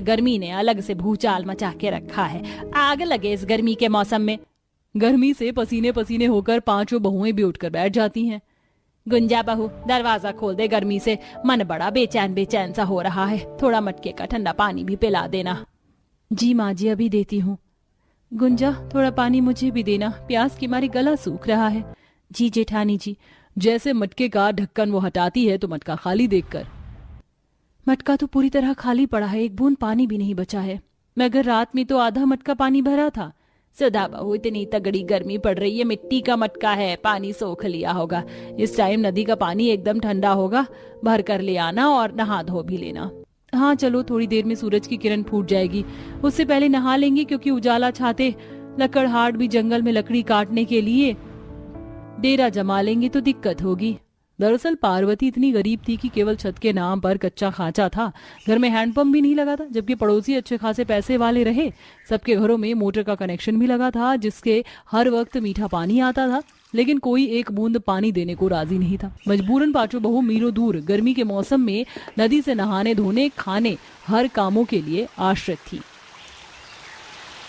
गर्मी ने अलग से भूचाल मचा के रखा है। आग लगे इस गर्मी के मौसम में। गर्मी से पसीने पसीने होकर पांचों बहुएं भी उठकर बैठ जाती हैं। गुंजा बहू, दरवाजा खोल दे, गर्मी से मन बड़ा बेचैन बेचैन सा हो रहा है। थोड़ा मटके का ठंडा पानी भी पिला देना। जी माँ जी, अभी देती हूँ। गुंजा, थोड़ा पानी मुझे भी देना, प्यास की मारी गला सूख रहा है। जी जेठानी जी। जैसे मटके का ढक्कन वो हटाती है तो मटका खाली देखकर, मटका तो पूरी तरह खाली पड़ा है, एक बूंद पानी भी नहीं बचा है। मगर रात में तो आधा मटका पानी भरा था। सुधा बहू, इतनी तगड़ी गर्मी पड़ रही है, मिट्टी का मटका है, पानी सोख लिया होगा। इस टाइम नदी का पानी एकदम ठंडा होगा, भर कर ले आना और नहा धो भी लेना। हाँ चलो, थोड़ी देर में सूरज की किरण फूट जाएगी, उससे पहले नहा लेंगे, क्योंकि उजाला छाते लकड़हाट भी जंगल में लकड़ी काटने के लिए डेरा जमा लेंगे तो दिक्कत होगी। दरअसल पार्वती इतनी गरीब थी कि केवल छत के नाम पर कच्चा खांचा था, घर में हैंडपंप भी नहीं लगा था, जबकि पड़ोसी अच्छे खासे पैसे वाले रहे। सबके घरों में मोटर का कनेक्शन भी लगा था, जिसके हर वक्त मीठा पानी आता था, लेकिन कोई एक बूंद पानी देने को राजी नहीं था। मजबूरन पांचों बहू मीलों दूर गर्मी के मौसम में नदी से नहाने धोने खाने हर कामों के लिए आश्रित थी।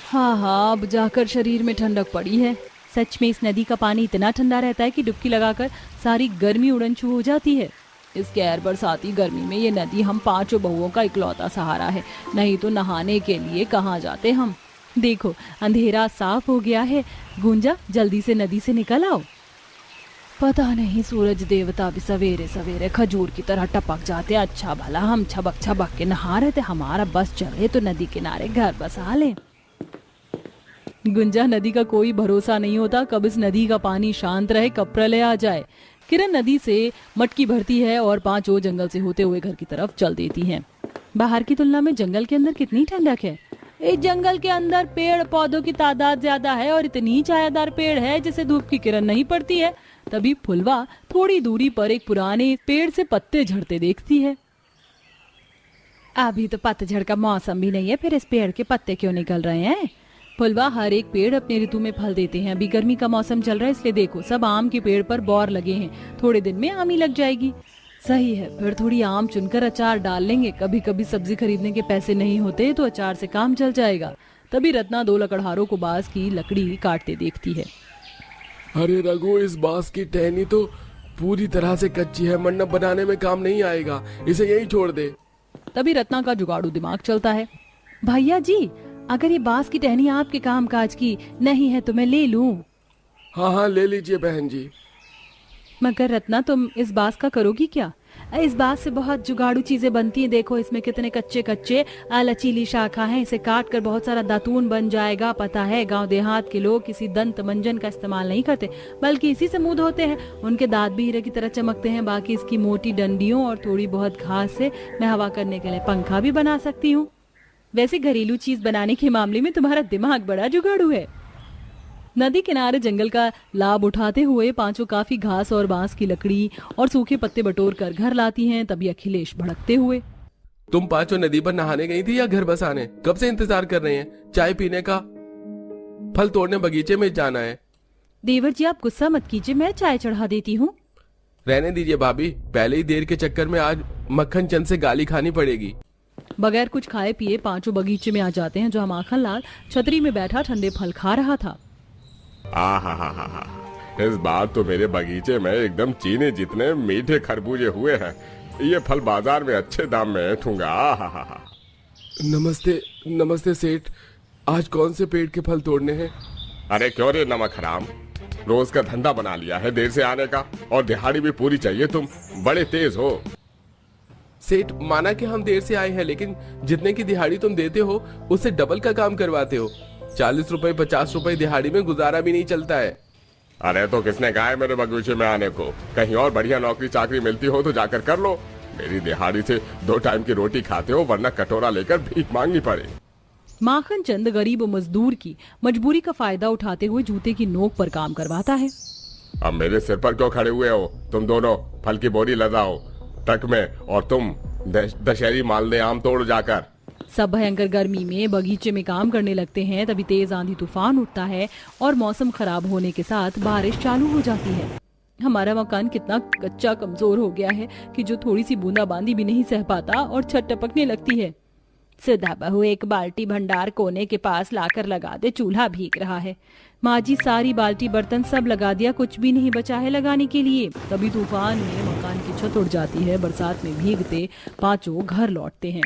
हाँ, अब जाकर शरीर में ठंडक पड़ी है। सच में इस नदी का पानी इतना ठंडा रहता है कि डुबकी लगाकर सारी गर्मी उड़नछू हो जाती है। इस गैर बरसाती गर्मी में ये नदी हम पांचों बहुओं का इकलौता सहारा है, नहीं तो नहाने के लिए कहाँ जाते हम। देखो, अंधेरा साफ हो गया है। गुंजा, जल्दी से नदी से निकल आओ। पता नहीं, सूरज देवता भी सवेरे सवेरे खजूर की तरह टपक जाते। अच्छा भला हम छबक छबक के नहा रहे थे, हमारा बस चले तो नदी किनारे घर बसा ले। गुंजा, नदी का कोई भरोसा नहीं होता, कब इस नदी का पानी शांत रहे, कब प्रलय आ जाए। किरण नदी से मटकी भरती है और पांचों जंगल से होते हुए घर की तरफ चल देती हैं। बाहर की तुलना में जंगल के अंदर कितनी ठंडक है। इस जंगल के अंदर पेड़ पौधों की तादाद ज्यादा है और इतनी छायादार पेड़ है जिसे धूप की किरण नहीं पड़ती है। तभी फुलवा थोड़ी दूरी पर एक पुराने पेड़ से पत्ते झड़ते देखती है। अभी तो पतझड़ का मौसम भी नहीं है, फिर इस पेड़ के पत्ते क्यों निकल रहे हैं। फुलवा, हर एक पेड़ अपने ऋतु में फल देते हैं। अभी गर्मी का मौसम चल रहा है, इसलिए देखो सब आम के पेड़ पर बौर लगे हैं, थोड़े दिन में आम ही लग जाएगी। सही है, फिर थोड़ी आम चुनकर अचार डाल लेंगे। कभी कभी सब्जी खरीदने के पैसे नहीं होते तो अचार से काम चल जाएगा। तभी रत्ना दो लकड़हारों को बांस की लकड़ी काटते देखती है। अरे रघु, इस बांस की टहनी तो पूरी तरह से कच्ची है, मंडप बनाने में काम नहीं आएगा, इसे यहीं छोड़ दे। तभी रत्ना का जुगाड़ू दिमाग चलता है। भैया जी, अगर ये बांस की टहनी आपके काम काज की नहीं है तो मैं ले लूं। हाँ हाँ, ले लीजिए बहन जी। मगर रत्ना, तुम इस बांस का करोगी क्या। इस बांस से बहुत जुगाड़ू चीजें बनती हैं। देखो, इसमें कितने कच्चे कच्चे लचीली शाखा हैं, इसे काट कर बहुत सारा दातून बन जाएगा। पता है, गांव देहात के लोग किसी दंत मंजन का इस्तेमाल नहीं करते, बल्कि इसी से मुंह धोते हैं। उनके दांत भी हीरे की तरह चमकते हैं। बाकी इसकी मोटी डंडियों और थोड़ी बहुत घास से मैं हवा करने के लिए पंखा भी बना सकती हूँ। वैसे घरेलू चीज बनाने के मामले में तुम्हारा दिमाग बड़ा जुगाड़ू है। नदी किनारे जंगल का लाभ उठाते हुए पांचों काफी घास और बांस की लकड़ी और सूखे पत्ते बटोर कर घर लाती हैं। तभी अखिलेश भड़कते हुए, तुम पांचों नदी पर नहाने गई थी या घर बसाने? कब से इंतजार कर रहे हैं? चाय पीने का, फल तोड़ने बगीचे में जाना है। देवर जी, आप गुस्सा मत कीजिए, मैं चाय चढ़ा देती हूँ। रहने दीजिए भाभी, पहले ही देर के चक्कर में आज मक्खन चंद से गाली खानी पड़ेगी। बगैर कुछ खाए पिए पांचों बगीचे में आ जाते हैं, जहाँ माखन लाल छतरी में बैठा ठंडे फल खा रहा था। इस बार तो मेरे बगीचे में एकदम चीनी जितने मीठे खरबूजे हुए हैं। ये फल बाजार में अच्छे दाम में ठूंगा। नमस्ते नमस्ते सेठ, आज कौन से पेड़ के फल तोड़ने हैं? अरे क्यों रे नमक हराम, रोज का धंधा बना लिया है देर से आने का, और दिहाड़ी भी पूरी चाहिए। तुम बड़े तेज हो। सेठ, माना कि हम देर से आए हैं, लेकिन जितने की दिहाड़ी तुम देते हो उससे डबल का काम करवाते हो। 40 रुपए 50 रुपए दिहाड़ी में गुजारा भी नहीं चलता है। अरे तो किसने कहा है मेरे बगीचे में आने को? कहीं और बढ़िया नौकरी चाकरी मिलती हो तो जाकर कर लो। मेरी दिहाड़ी से 2 टाइम की रोटी खाते हो, वरना कटोरा लेकर भीख मांगनी पड़े। माखन चंद गरीब मजदूर की मजबूरी का फायदा उठाते हुए जूते की नोक पर काम करवाता है। अब मेरे सिर पर क्यों खड़े हुए हो? तुम दोनों फल की बोरी लदाओ ट्रक में, और तुम दशहरी मालदे आम तोड़ जाकर। सब भयंकर गर्मी में बगीचे में काम करने लगते हैं। तभी तेज आंधी तूफान उठता है और मौसम खराब होने के साथ बारिश चालू हो जाती है। हमारा मकान कितना कच्चा कमजोर हो गया है कि जो थोड़ी सी बूंदाबांदी भी नहीं सह पाता और छत टपकने लगती है। सुधा बहू एक बाल्टी भंडार कोने के पास लाकर लगा दे, चूल्हा भीग रहा है। माँ जी सारी बाल्टी बर्तन सब लगा दिया, कुछ भी नहीं बचा है लगाने के लिए। तभी तूफान में मकान की छत उड़ जाती है। बरसात में भीगते पांचों घर लौटते हैं।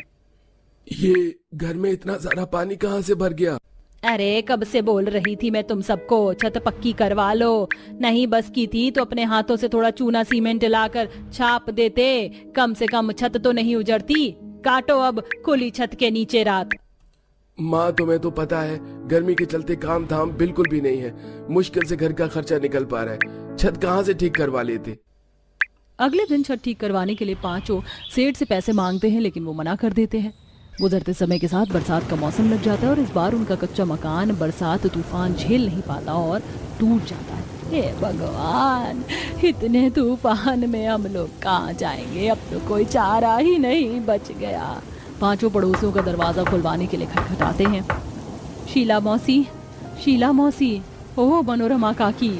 ये घर में इतना सारा पानी कहाँ से भर गया? अरे कब से बोल रही थी मैं तुम सबको, छत पक्की करवा लो। नहीं बस की थी तो अपने हाथों से थोड़ा चूना सीमेंट लाकर छाप देते, कम से कम छत तो नहीं उजड़ती। काटो अब खुली छत के नीचे रात। माँ तुम्हें तो पता है गर्मी के चलते काम धाम बिल्कुल भी नहीं है, मुश्किल से घर का खर्चा निकल पा रहा है, छत कहाँ से ठीक करवा लेते। अगले दिन छत ठीक करवाने के लिए पांचों सेठ से पैसे मांगते हैं, लेकिन वो मना कर देते हैं। गुजरते समय के साथ बरसात का मौसम लग जाता है और इस बार उनका कच्चा मकान बरसात तूफान झेल नहीं पाता और टूट जाता है। हे भगवान, इतने तूफान में हम लोग कहाँ जाएंगे, अब तो कोई चारा ही नहीं बच गया। पांचों पड़ोसियों का दरवाजा खुलवाने के लिए खटखटाते हैं। शीला मौसी, ओह मनोरमा काकी,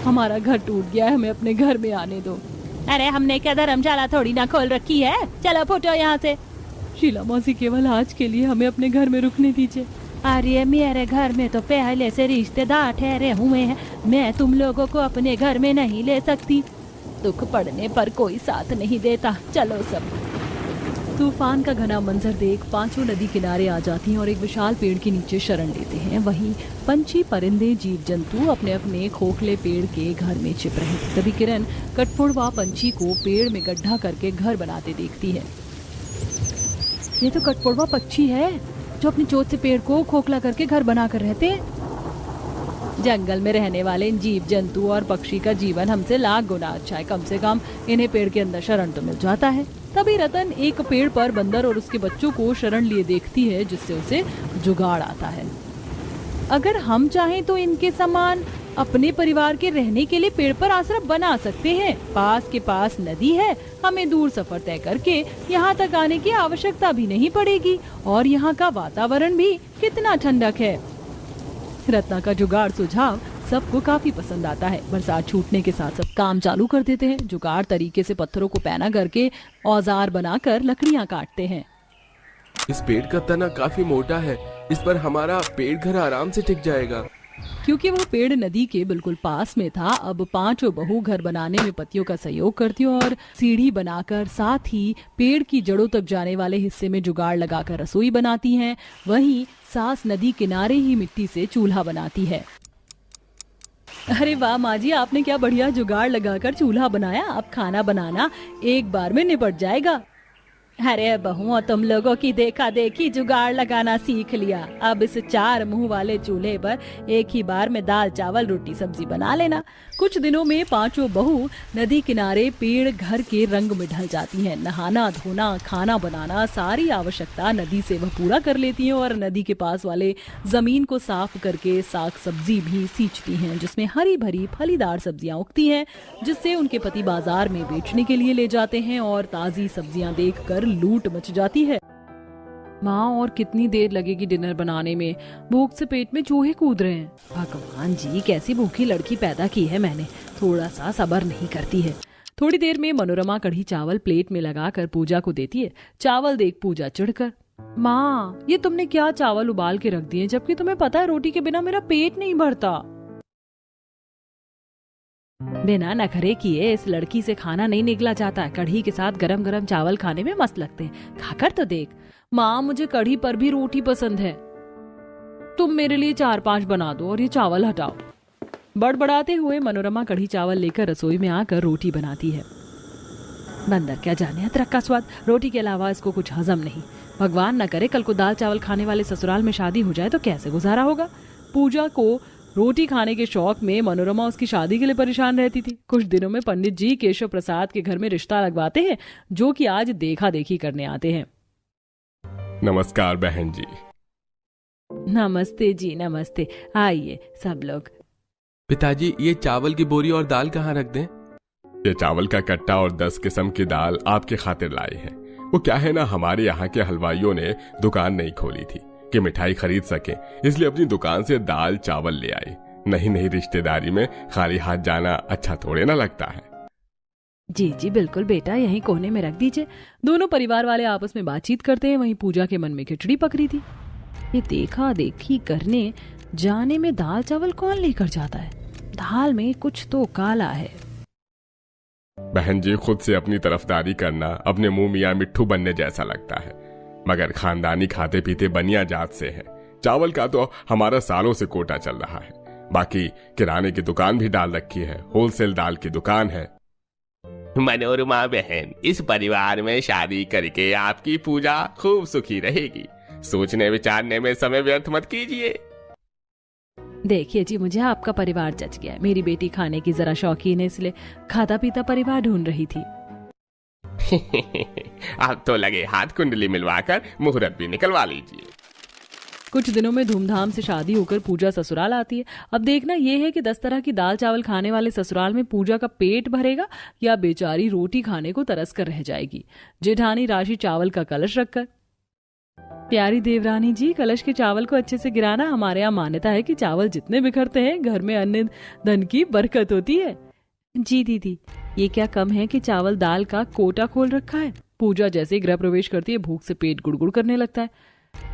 हमारा घर टूट गया है, हमें अपने घर में आने दो। अरे हमने क्या धर्मशाला थोड़ी ना खोल रखी है, चलो फुटो यहाँ से। शीला मौसी केवल आज के लिए हमें अपने घर में रुकने दीजिए। अरे मेरे घर में तो पहले से रिश्तेदार ठहरे हुए हैं, मैं तुम लोगों को अपने घर में नहीं ले सकती। दुख पड़ने पर कोई साथ नहीं देता, चलो सब। तूफान का घना मंजर देख पांचों नदी किनारे आ जाती हैं और एक विशाल पेड़ के नीचे शरण लेते हैं। वहीं पंछी परिंदे जीव जंतु अपने अपने खोखले पेड़ के घर में छिप रहे। तभी किरण कटफोड़वा पंछी को पेड़ में गड्ढा करके घर बनाते देखती है। ये तो कटफोड़वा पक्षी है जो अपनी चोंच से पेड़ को खोखला करके घर बनाकर रहते हैं। जंगल में रहने वाले इन जीव जंतु और पक्षी का जीवन हमसे लाख गुना अच्छा है, कम से कम इन्हें पेड़ के अंदर शरण तो मिल जाता है। तभी रतन एक पेड़ पर बंदर और उसके बच्चों को शरण लिए देखती है, जिससे उसे जुगाड़ आता है। अगर हम चाहें तो इनके समान अपने परिवार के रहने के लिए पेड़ पर आश्रय बना सकते हैं। पास के पास नदी है, हमें दूर सफर तय करके यहाँ तक आने की आवश्यकता भी नहीं पड़ेगी और यहाँ का वातावरण भी कितना ठंडक है। रत्ना का जुगाड़ सुझाव सबको काफी पसंद आता है। बरसात छूटने के साथ सब काम चालू कर देते हैं। जुगाड़ तरीके से पत्थरों को पैना करके औजार बनाकर लकड़ियाँ काटते हैं। इस पेड़ का तना काफी मोटा है, इस पर हमारा पेड़ घर आराम से टिक जाएगा। क्योंकि वो पेड़ नदी के बिल्कुल पास में था, अब पांचों बहू घर बनाने में पतियों का सहयोग करती और सीढ़ी बनाकर साथ ही पेड़ की जड़ों तक जाने वाले हिस्से में जुगाड़ लगाकर रसोई बनाती हैं। वहीं सास नदी किनारे ही मिट्टी से चूल्हा बनाती है। अरे वाह माँ जी, आपने क्या बढ़िया जुगाड़ लगाकर चूल्हा बनाया, अब खाना बनाना एक बार में निपट जाएगा। अरे बहुओं, तुम लोगों की देखा देखी जुगाड़ लगाना सीख लिया। अब इस 4 मुंह वाले चूल्हे पर एक ही बार में दाल चावल रोटी सब्जी बना लेना। कुछ दिनों में पांचों बहू नदी किनारे पेड़ घर के रंग में ढल जाती हैं। नहाना धोना खाना बनाना सारी आवश्यकता नदी से वह पूरा कर लेती हैं और नदी के पास वाले जमीन को साफ करके साग सब्जी भी सींचती हैं, जिसमें हरी भरी फलीदार सब्जियां उगती हैं, जिससे उनके पति बाजार में बेचने के लिए ले जाते हैं और ताजी सब्जियां देखकर लूट मच जाती है। माँ, और कितनी देर लगेगी डिनर बनाने में, भूख से पेट में चूहे कूद रहे हैं। भगवान जी, कैसी भूखी लड़की पैदा की है मैंने, थोड़ा सा सब्र नहीं करती है। थोड़ी देर में मनोरमा कढ़ी चावल प्लेट में लगाकर पूजा को देती है। चावल देख पूजा चिढ़कर, माँ ये तुमने क्या चावल उबाल के रख दिए, जबकि तुम्हें पता है रोटी के बिना मेरा पेट नहीं भरता। बिना नखरे किए इस लड़की से खाना नहीं निकला जाता। कढ़ी के साथ गरम गरम चावल खाने में मस्त लगते हैं, खाकर तो देख। माँ, मुझे कढ़ी पर भी रोटी पसंद है, तुम मेरे लिए 4-5 बना दो और ये चावल हटाओ। बड़बड़ाते हुए मनोरमा कढ़ी चावल लेकर रसोई में आकर रोटी बनाती है। बंदर क्या जाने अदरक का स्वाद, रोटी के अलावा इसको कुछ हजम नहीं। भगवान न करे कल को दाल चावल खाने वाले ससुराल में शादी हो जाए तो कैसे गुजारा होगा। पूजा को रोटी खाने के शौक में मनोरमा उसकी शादी के लिए परेशान रहती थी। कुछ दिनों में पंडित जी केशव प्रसाद के घर में रिश्ता लगवाते हैं, जो कि आज देखा देखी करने आते हैं। नमस्कार बहन जी। नमस्ते जी, नमस्ते, आइए सब लोग। पिताजी, ये चावल की बोरी और दाल कहाँ रख दें? ये चावल का कट्टा और 10 किस्म की दाल आपके खातिर लाए हैं। वो क्या है ना, हमारे यहाँ के हलवाइयों ने दुकान नहीं खोली थी कि मिठाई खरीद सके, इसलिए अपनी दुकान से दाल चावल ले आए। नहीं रिश्तेदारी में खाली हाथ जाना अच्छा थोड़े ना लगता है। जी जी बिल्कुल बेटा, यहीं कोने में रख दीजिए। दोनों परिवार वाले आपस में बातचीत करते हैं। वहीं पूजा के मन में खिचड़ी पक रही थी। ये देखा देखी करने जाने में दाल चावल कौन लेकर जाता है? दाल में कुछ तो काला है। बहन जी, खुद से अपनी तरफदारी करना अपने मुंह मियाँ मिट्ठू बनने जैसा लगता है, मगर खानदानी खाते पीते बनिया जात से है। चावल का तो हमारा सालों से कोटा चल रहा है। बाकी किराने की दुकान भी डाल रखी है, होलसेल दाल की दुकान है। मनोरमा बहन, इस परिवार में शादी करके आपकी पूजा खूब सुखी रहेगी। सोचने विचारने में समय व्यर्थ मत कीजिए। देखिए जी, मुझे आपका परिवार जच गया। मेरी बेटी खाने की जरा शौकीन है, इसलिए खाता पीता परिवार ढूंढ रही थी। अब तो लगे हाथ कुंडली मिलवाकर मुहूर्त भी निकलवा लीजिए। कुछ दिनों में धूमधाम से शादी होकर पूजा ससुराल आती है। अब देखना यह है कि 10 तरह की दाल चावल खाने वाले ससुराल में पूजा का पेट भरेगा या बेचारी रोटी खाने को तरस कर रह जाएगी। जेठानी राशि चावल का कलश रखकर, प्यारी देवरानी जी, कलश के चावल को अच्छे से गिराना। हमारे यहाँ मान्यता है कि चावल जितने बिखरते हैं घर में अन्न धन की बरकत होती है। जी दीदी, ये क्या कम है कि चावल दाल का कोटा खोल रखा है। पूजा जैसे गृह प्रवेश करती है, भूख से पेट गुड़गुड़ करने लगता है।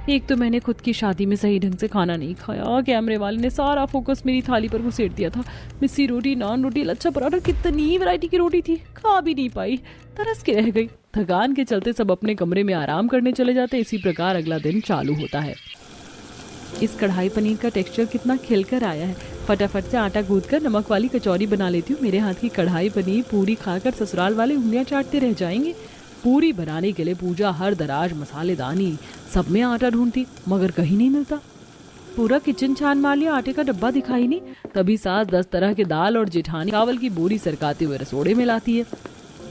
एक तो मैंने खुद की शादी में सही ढंग से खाना नहीं खाया। कैमरे वाले ने सारा फोकस मेरी थाली पर घुसेड़ दिया था। मिस्सी रोटी, नान रोटी, लच्छा पराठा, कितनी वैरायटी की रोटी थी, खा भी नहीं पाई, तरस के रह गई। थकान के चलते सब अपने कमरे में आराम करने चले जाते। इसी प्रकार अगला दिन चालू होता है। इस कढ़ाई पनीर का टेक्सचर कितना खिलकर आया है। फटाफट से आटा गूंथकर नमक वाली कचौरी बना लेती हूँ। मेरे हाथ की कढ़ाई पनीर पूरी खाकर ससुराल वाले उंगलियां चाटते रह जाएंगे। पूरी बनाने के लिए पूजा हर दराज, मसालेदानी सब में आटा ढूंढती, मगर कहीं नहीं मिलता। पूरा किचन छान मार लिया, आटे का डब्बा दिखाई नहीं। तभी सास 10 तरह के दाल और जेठानी चावल की बोरी सरकाते हुए रसोड़े में लाती है।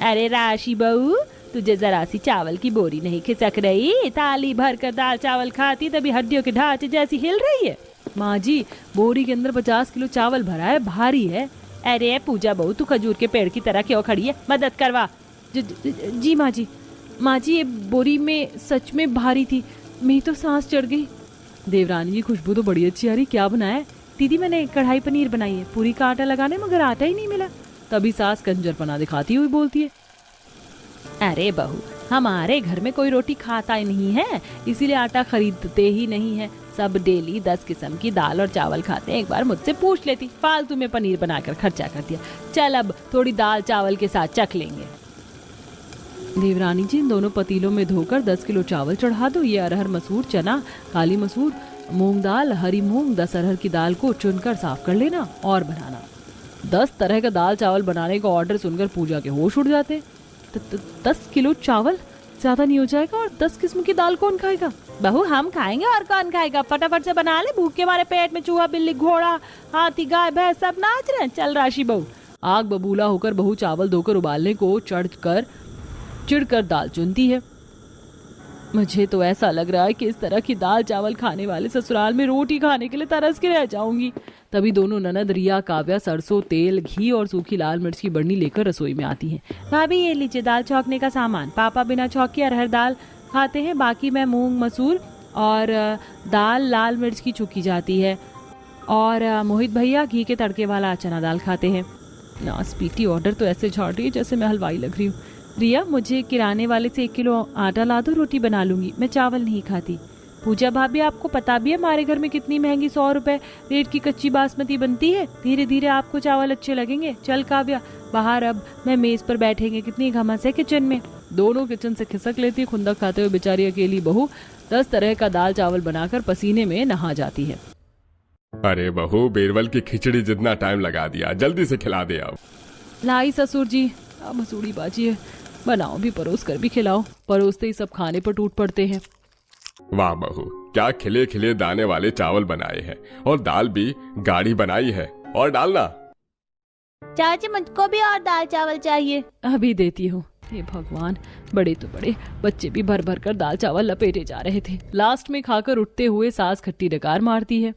अरे राशि बहू, तुझे जरा सी चावल की बोरी नहीं खिसक रही? थाली भर कर दाल चावल खाती तभी हड्डियों के ढांचे जैसी हिल रही है। माँ जी, बोरी के अंदर 50 किलो चावल भरा है, भारी है। अरे पूजा बहू, तू खजूर के पेड़ की तरह क्यों खड़ी है? मदद करवा। जी माँ जी। माँ जी, ये बोरी में सच में भारी थी, मेरी तो सांस चढ़ गई। देवरानी जी, खुशबू तो बड़ी अच्छी आ रही, क्या बनाया है? दीदी, मैंने कढ़ाई पनीर बनाई है, पूरी का आटा लगाने मगर आटा ही नहीं मिला। तभी सास कंजरपना दिखाती हुई बोलती है, अरे बहू, हमारे घर में कोई रोटी खाता ही नहीं है, इसीलिए आटा खरीदते ही नहीं है। सब डेली 10 किस्म की दाल और चावल खाते हैं। एक बार मुझसे पूछ लेती, फालतू में पनीर बनाकर खर्चा कर दिया। चल अब थोड़ी दाल चावल के साथ चख लेंगे। देवरानी जी, इन दोनों पतीलों में धोकर 10 किलो चावल चढ़ा दो। ये अरहर, मसूर, चना, काली मसूर, मूंग दाल, हरी मूंग, 10 अरहर की दाल को चुनकर साफ कर लेना और बनाना। 10 तरह का दाल चावल बनाने का ऑर्डर सुनकर पूजा के होश उड़ जाते। 10 किलो चावल ज्यादा नहीं हो जाएगा? और 10 किस्म की दाल कौन खाएगा? बहू, हम खाएंगे और कौन खाएगा? फटाफट से बना ले, भूख के हमारे पेट में चूहा, बिल्ली, घोड़ा, हाथी, गाय, भैंस सब नाच रहे हैं। चल राशि बहू। आग बबूला होकर बहू चावल धोकर उबालने को चिढ़कर दाल चुनती है। मुझे तो ऐसा लग रहा है कि इस तरह की दाल चावल खाने वाले ससुराल में रोटी खाने के लिए तरस के रह जाऊंगी। तभी दोनों ननद रिया, काव्या सरसों तेल, घी और सूखी लाल मिर्च की बर्नी लेकर रसोई में आती हैं। भाभी, ये लीजिए दाल छौंकने का सामान। पापा बिना छौंके अरहर दाल खाते हैं, बाकी मैं मूंग, मसूर और दाल लाल मिर्च की चुकी जाती है। और मोहित भैया घी के तड़के वाला चना दाल खाते हैं। ना स्पीटी ऑर्डर तो ऐसे झाड़ रही है जैसे मैं हलवाई लग रही हूँ। रिया, मुझे किराने वाले से 1 किलो आटा ला दो, रोटी बना लूंगी, मैं चावल नहीं खाती। पूजा भाभी, आपको पता भी है हमारे घर में कितनी महंगी 100 रुपए रेट की कच्ची बासमती बनती है। धीरे धीरे आपको चावल अच्छे लगेंगे। चल काव्या बाहर, अब मैं मेज पर बैठेंगे, कितनी घमस है किचन में। दोनों किचन से खिसक लेती, खुंदक खाते हुए बेचारी अकेली बहू 10 तरह का दाल चावल बनाकर पसीने में नहा जाती है। अरे बहू, बेरवल की खिचड़ी जितना टाइम लगा दिया, जल्दी से खिला दे अब। लाई ससुर जी, अब मसूड़ी बाजी है, बनाओ भी, परोस कर भी खिलाओ। परोसते ही सब खाने पर टूट पड़ते हैं। वाह बहू, क्या खिले खिले दाने वाले चावल बनाए हैं, और दाल भी गाढ़ी बनाई है। और डालना। चाची, मुझको भी और दाल चावल चाहिए। अभी देती हूँ। हे भगवान, बड़े तो बड़े, बच्चे भी भर भर कर दाल चावल लपेटे जा रहे थे। लास्ट में खाकर उठते हुए सास खट्टी डकार मारती है।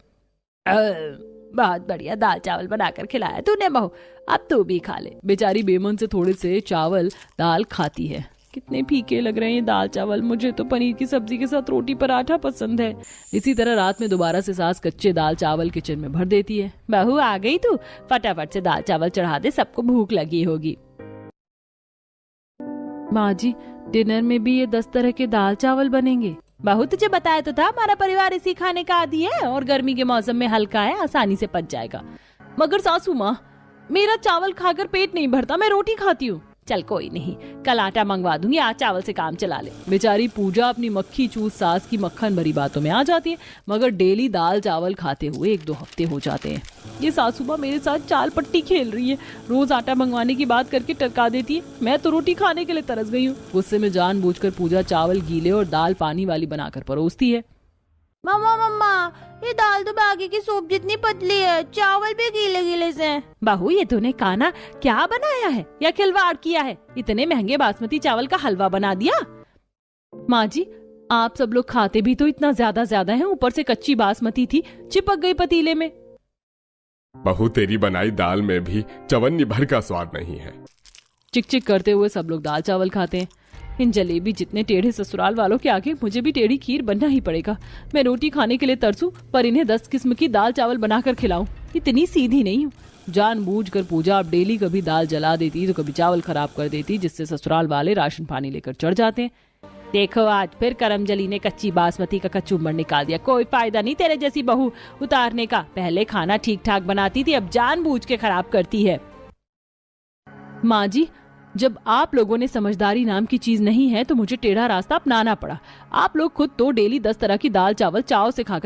बहुत बढ़िया दाल चावल बनाकर खिलाया तूने बहू, अब तू भी खा ले। बेचारी बेमन से थोड़े से चावल दाल खाती है। कितने फीके लग रहे हैं ये दाल चावल, मुझे तो पनीर की सब्जी के साथ रोटी पराठा पसंद है। इसी तरह रात में दोबारा से सास कच्चे दाल चावल किचन में भर देती है। बहू, आ गई तू? फटाफट से दाल चावल चढ़ा दे, सबको भूख लगी होगी। माँ जी, डिनर में भी ये 10 तरह के दाल चावल बनेंगे। बहू, तुझे बताया तो था हमारा परिवार इसी खाने का आदी है और गर्मी के मौसम में हल्का है, आसानी से पच जाएगा। मगर सासू माँ, मेरा चावल खाकर पेट नहीं भरता, मैं रोटी खाती हूँ। चल कोई नहीं, कल आटा मंगवा दूंगी, आज चावल से काम चला ले। बेचारी पूजा अपनी मक्खी चूस सास की मक्खन भरी बातों में आ जाती है, मगर डेली दाल चावल खाते हुए 1-2 हफ्ते हो जाते हैं। ये सासू माँ मेरे साथ चाल पट्टी खेल रही है, रोज आटा मंगवाने की बात करके टरका देती है। मैं तो रोटी खाने के लिए तरस गई हूँ। गुस्से में जानबूझकर पूजा चावल गीले और दाल पानी वाली बनाकर परोसती है। मम्मा, ये दाल तो बाकी की सूप जितनी पतली है, चावल भी गीले गीले से हैं। बहू, ये तूने खाना क्या बनाया है या खिलवाड़ किया है? इतने महंगे बासमती चावल का हलवा बना दिया। माँ जी, आप सब लोग खाते भी तो इतना ज्यादा हैं, ऊपर से कच्ची बासमती थी, चिपक गई पतीले में। बहू, तेरी बनाई दाल में भी चवन्नी भर का स्वाद नहीं है। चिक चिक करते हुए सब लोग दाल चावल खाते हैं। इन जलेबी जितने टेढ़े ससुराल वालों के आगे मुझे भी टेढ़ी खीर बनना ही पड़ेगा। मैं रोटी खाने के लिए तरसूं, पर इन्हें 10 किस्म की दाल चावल बनाकर खिलाऊं, इतनी सीधी नहीं हूँ। जानबूझकर पूजा अब डेली कभी दाल जला देती तो कभी चावल खराब कर देती, जिससे ससुराल वाले राशन पानी लेकर चढ़ जाते हैं। देखो, आज फिर करमजली ने कच्ची बासमती का कचूमर निकाल दिया। कोई फायदा नहीं तेरे जैसी बहू उतारने का। पहले खाना ठीक ठाक बनाती थी, अब जानबूझ के खराब करती है। माँ जी, जब आप लोगों ने समझदारी नाम की चीज नहीं है तो मुझे टेढ़ा रास्ता अपनाना पड़ा। आप लोग खुद तो डेली 10 तरह की दाल चावल चाव से खाकर